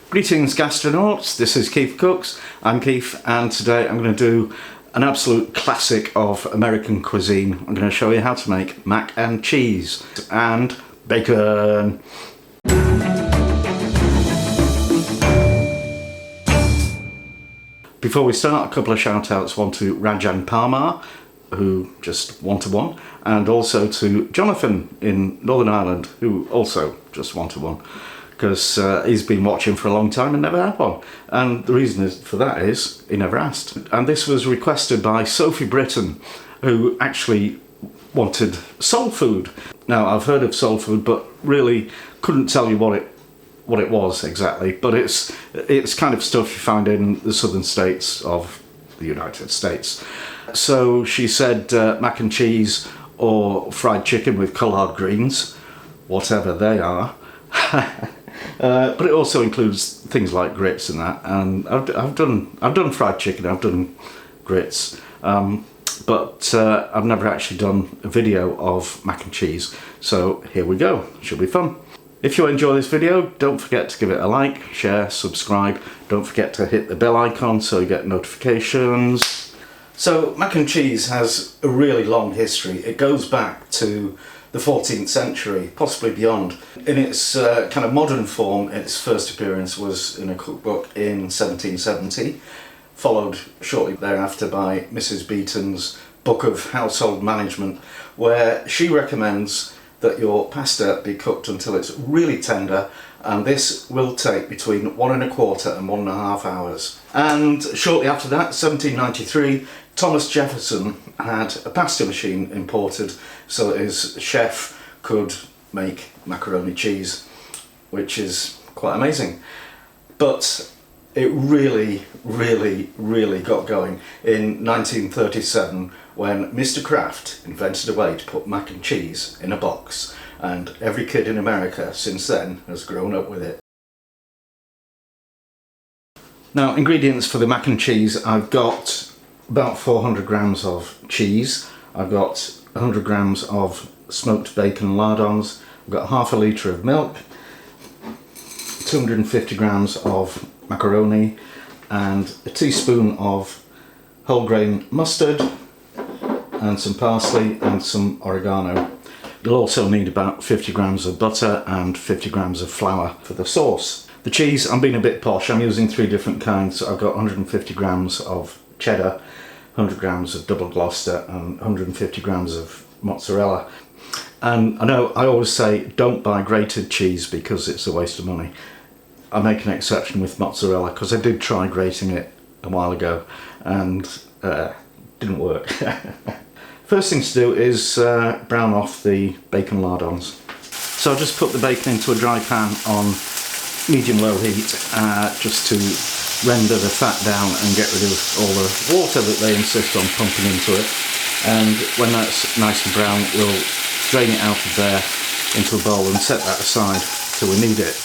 Greetings gastronauts, this is Keith Cooks. I'm Keith and today I'm going to do an absolute classic of American cuisine. I'm going to show you how to make mac and cheese and bacon. Before we start, a couple of shout outs. One to Rajan Parmar, who just wanted one, and also to Jonathan in Northern Ireland, who also just wanted one. Because he's been watching for a long time and never had one. And the reason for that is he never asked. And this was requested by Sophie Britton, who actually wanted soul food. Now, I've heard of soul food, but really couldn't tell you what it was exactly. But it's kind of stuff you find in the southern states of the United States. So she said mac and cheese or fried chicken with collard greens, whatever they are. But it also includes things like grits and that, and I've done fried chicken, I've done grits, but I've never actually done a video of mac and cheese. So here we go, should be fun. If you enjoy this video, don't forget to give it a like, share, subscribe. Don't forget to hit the bell icon so you get notifications. So mac and cheese has a really long history. It goes back to the 14th century, possibly beyond. In its kind of modern form, its first appearance was in a cookbook in 1770, followed shortly thereafter by Mrs. Beeton's Book of Household Management, where she recommends that your pasta be cooked until it's really tender, and this will take between 1 1/4 and 1.5 hours. And shortly after that, 1793, Thomas Jefferson had a pasta machine imported so that his chef could make macaroni cheese, which is quite amazing. But it really got going in 1937 when Mr. Kraft invented a way to put mac and cheese in a box, and every kid in America since then has grown up with it. Now, ingredients for the mac and cheese: I've got about 400 grams of cheese, I've got 100 grams of smoked bacon lardons, I've got half a litre of milk, 250 grams of macaroni, and a teaspoon of whole grain mustard, and some parsley and some oregano. You'll also need about 50 grams of butter and 50 grams of flour for the sauce. The cheese, I'm being a bit posh, I'm using 3 different kinds. I've got 150 grams of cheddar, 100 grams of double Gloucester and 150 grams of mozzarella. And I know I always say don't buy grated cheese because it's a waste of money. I make an exception with mozzarella because I did try grating it a while ago and didn't work. First thing to do is brown off the bacon lardons. So I'll just put the bacon into a dry pan on medium-low heat just to render the fat down and get rid of all the water that they insist on pumping into it. And when that's nice and brown, we'll drain it out of there into a bowl and set that aside till we need it.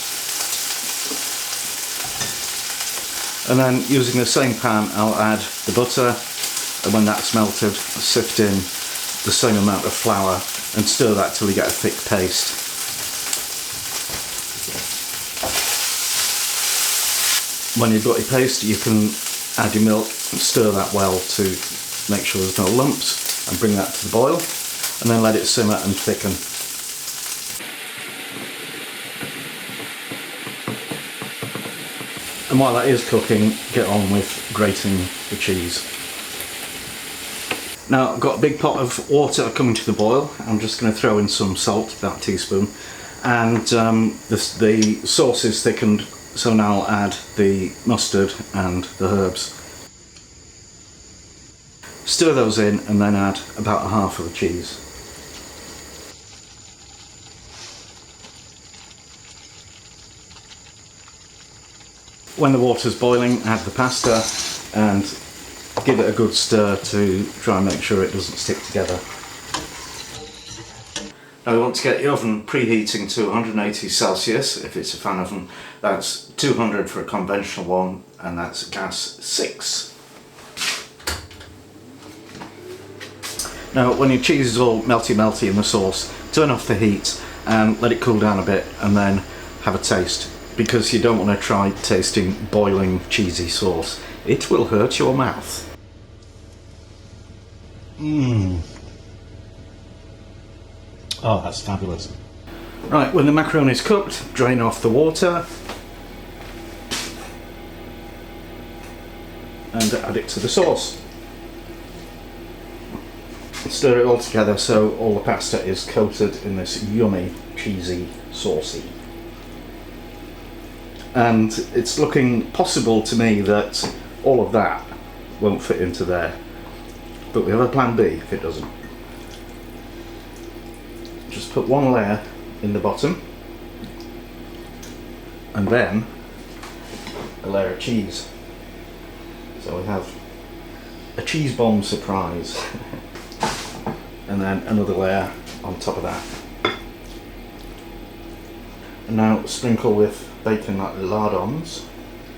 And then using the same pan, I'll add the butter, and when that's melted, sift in the same amount of flour and stir that till you get a thick paste. When you've got your paste, you can add your milk and stir that well to make sure there's no lumps, and bring that to the boil, and then let it simmer and thicken. And while that is cooking, get on with grating the cheese. Now I've got a big pot of water coming to the boil. I'm just going to throw in some salt, about a teaspoon, and the sauce is thickened, so now I'll add the mustard and the herbs. Stir those in and then add about 1/2 of the cheese. When the water's boiling, add the pasta and give it a good stir to try and make sure it doesn't stick together. Now we want to get the oven preheating to 180 Celsius if it's a fan oven. That's 200 for a conventional one, and that's gas 6. Now when your cheese is all melty in the sauce, turn off the heat and let it cool down a bit, and then have a taste. because you don't want to try tasting boiling cheesy sauce. It will hurt your mouth. Oh, that's fabulous. Right, when the macaroni's cooked, drain off the water and add it to the sauce. Stir it all together so all the pasta is coated in this yummy, cheesy, saucy. And it's looking possible to me that all of that won't fit into there. But we have a plan B if it doesn't. Just put one layer in the bottom and then a layer of cheese. So we have a cheese bomb surprise. And then another layer on top of that. And now sprinkle with bacon like lardons.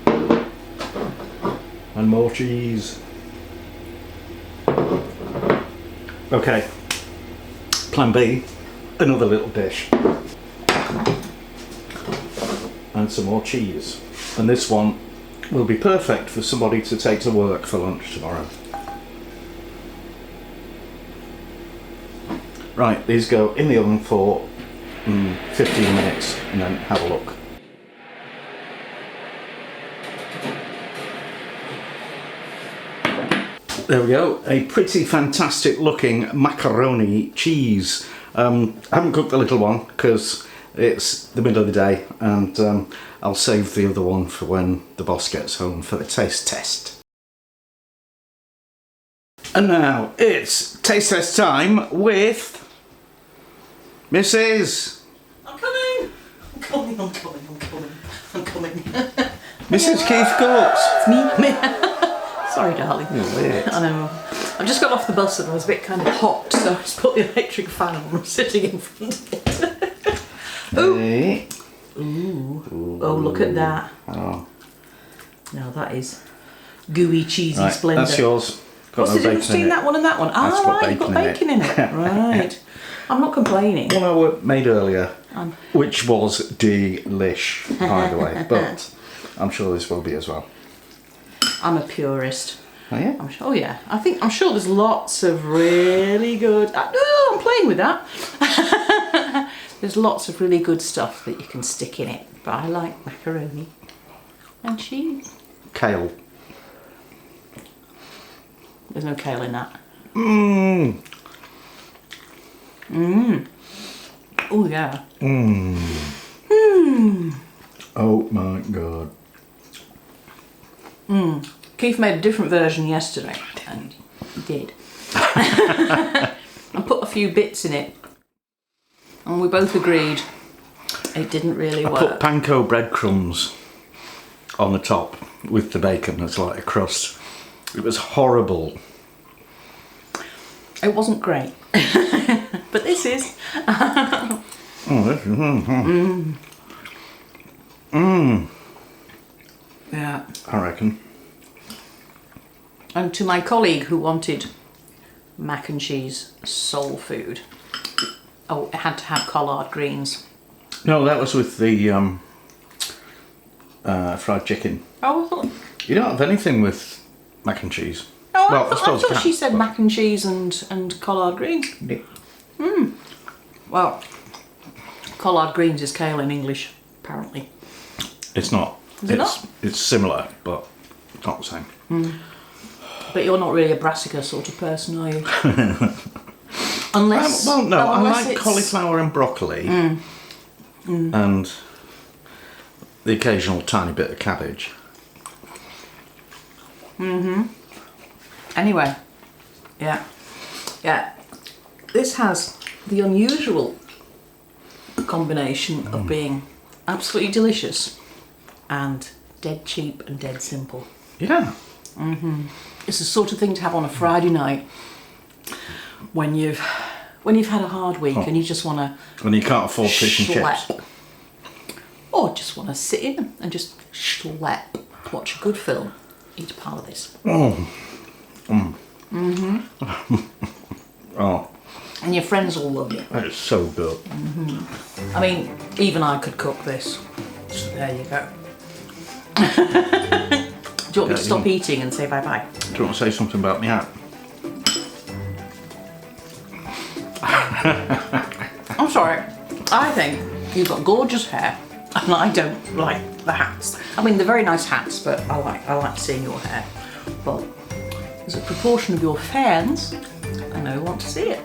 And more cheese. Okay, plan B, another little dish. And some more cheese. And this one will be perfect for somebody to take to work for lunch tomorrow. Right, these go in the oven for 15 minutes and then have a look. There we go, a pretty fantastic looking macaroni cheese. I haven't cooked the little one because it's the middle of the day, and I'll save the other one for when the boss gets home for the taste test. And now it's taste test time with Mrs. I'm coming! I'm coming. Mrs. Keith Cooks. It's me. Sorry, darling. I know. I've just got off the bus and I was a bit kind of hot, so I just put the electric fan on and I'm sitting in front of it. Ooh. Hey. Ooh. Oh, look at that. Oh. Now that is gooey, cheesy Right, splendour. that's yours. Got What's no the bacon difference between in it. that one and that one? That's Ah, got right, you've got bacon in it. Right. I'm not complaining. One I made earlier, which was delish, by the way, but I'm sure this will be as well. I'm a purist. Oh yeah? Oh yeah, I'm sure there's lots of really good, no, I'm playing with that. There's lots of really good stuff that you can stick in it, but I like macaroni and cheese. Kale. There's no kale in that. Oh yeah. Oh my god. Keith made a different version yesterday, and he did. I put a few bits in it, and we both agreed it didn't really work. Put panko breadcrumbs on the top with the bacon as like a crust. It was horrible. It wasn't great, but this is. Yeah. I reckon. And to my colleague who wanted mac and cheese soul food, oh, it had to have collard greens. No, that was with the fried chicken. Oh, I thought. You don't have anything with mac and cheese. Oh, Well, I I thought suppose you she can, said but- mac and cheese and collard greens. Yeah. Well, collard greens is kale in English, apparently. It's not. Is it not? It's similar, but it's not the same. But you're not really a brassica sort of person, are you? Unless. Well, no, I unless like it's- cauliflower and broccoli, and the occasional tiny bit of cabbage. Anyway, yeah. This has the unusual combination of being absolutely delicious and dead cheap and dead simple. Yeah. It's the sort of thing to have on a Friday night when you've had a hard week and you just want to When you can't afford fish and chips. schlep, or just want to sit in and just schlep, watch a good film, eat a pile of this. Oh, And your friends will love you. that is so good. I mean, even I could cook this. So there you go. Do you want me to stop eating and say bye-bye? Do you want to say something about me hat? I'm sorry. I think you've got gorgeous hair, and I don't like the hats. I mean, they're very nice hats, but I like seeing your hair. But there's a proportion of your fans, and I want to see it.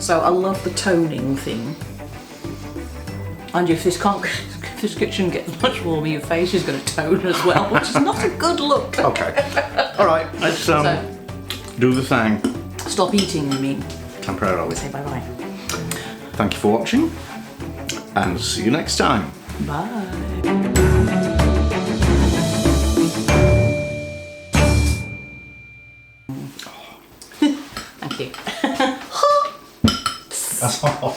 So I love the toning thing. And if this kitchen gets much warmer, your face is going to tone as well, which is not a good look. Okay. All right. Let's do the thing. Stop eating, you mean? Temporarily. Say bye-bye. Thank you for watching, and see you next time. Bye. Thank you. That's all.